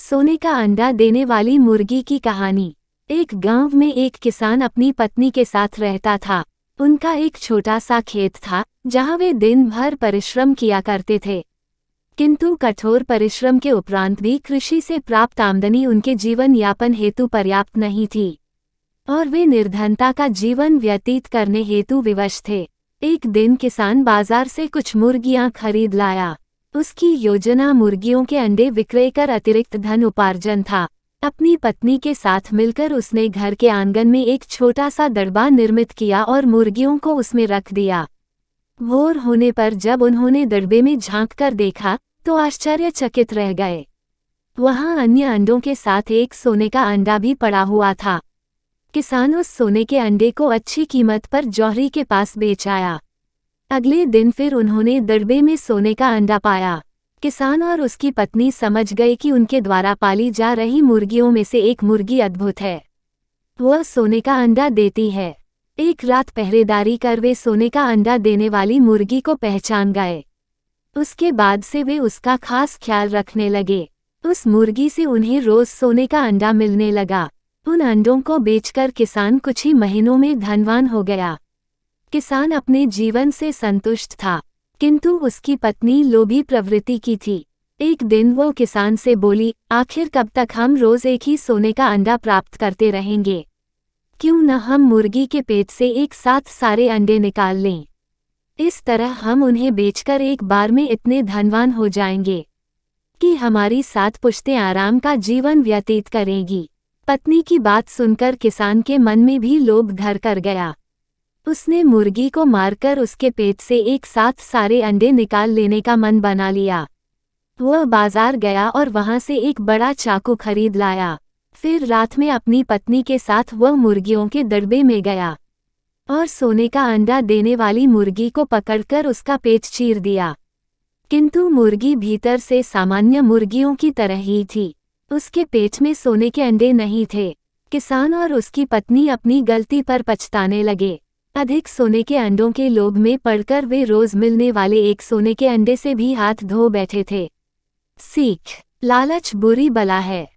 सोने का अंडा देने वाली मुर्गी की कहानी। एक गांव में एक किसान अपनी पत्नी के साथ रहता था। उनका एक छोटा सा खेत था जहां वे दिन भर परिश्रम किया करते थे। किंतु कठोर परिश्रम के उपरांत भी कृषि से प्राप्त आमदनी उनके जीवन यापन हेतु पर्याप्त नहीं थी और वे निर्धनता का जीवन व्यतीत करने हेतु विवश थे। एक दिन किसान बाजार से कुछ मुर्गियां खरीद लाया। उसकी योजना मुर्गियों के अंडे विक्रय कर अतिरिक्त धन उपार्जन था। अपनी पत्नी के साथ मिलकर उसने घर के आंगन में एक छोटा सा दड़बा निर्मित किया और मुर्गियों को उसमें रख दिया। भोर होने पर जब उन्होंने दड़बे में झांक कर देखा तो आश्चर्यचकित रह गए। वहां अन्य अंडों के साथ एक सोने का अंडा भी पड़ा हुआ था। किसान उस सोने के अंडे को अच्छी कीमत पर जौहरी के पास बेच आया। अगले दिन फिर उन्होंने दड़बे में सोने का अंडा पाया। किसान और उसकी पत्नी समझ गए कि उनके द्वारा पाली जा रही मुर्गियों में से एक मुर्गी अद्भुत है। वह सोने का अंडा देती है। एक रात पहरेदारी कर वे सोने का अंडा देने वाली मुर्गी को पहचान गए। उसके बाद से वे उसका खास ख्याल रखने लगे। उस मुर्गी से उन्हें रोज सोने का अंडा मिलने लगा। उन अंडों को बेचकर किसान कुछ ही महीनों में धनवान हो गया। किसान अपने जीवन से संतुष्ट था, किंतु उसकी पत्नी लोभी प्रवृत्ति की थी। एक दिन वो किसान से बोली, आखिर कब तक हम रोज एक ही सोने का अंडा प्राप्त करते रहेंगे? क्यों न हम मुर्गी के पेट से एक साथ सारे अंडे निकाल लें। इस तरह हम उन्हें बेचकर एक बार में इतने धनवान हो जाएंगे कि हमारी 7 पुश्तें आराम का जीवन व्यतीत करेंगी। पत्नी की बात सुनकर किसान के मन में भी लोभ घर कर गया। उसने मुर्गी को मारकर उसके पेट से एक साथ सारे अंडे निकाल लेने का मन बना लिया। वह बाजार गया और वहां से एक बड़ा चाकू खरीद लाया। फिर रात में अपनी पत्नी के साथ वह मुर्गियों के दड़बे में गया और सोने का अंडा देने वाली मुर्गी को पकड़कर उसका पेट चीर दिया। किंतु मुर्गी भीतर से सामान्य मुर्गियों की तरह ही थी। उसके पेट में सोने के अंडे नहीं थे। किसान और उसकी पत्नी अपनी गलती पर पछताने लगे। अधिक सोने के अंडों के लोभ में पड़कर वे रोज मिलने वाले एक सोने के अंडे से भी हाथ धो बैठे थे। सीख: लालच बुरी बला है।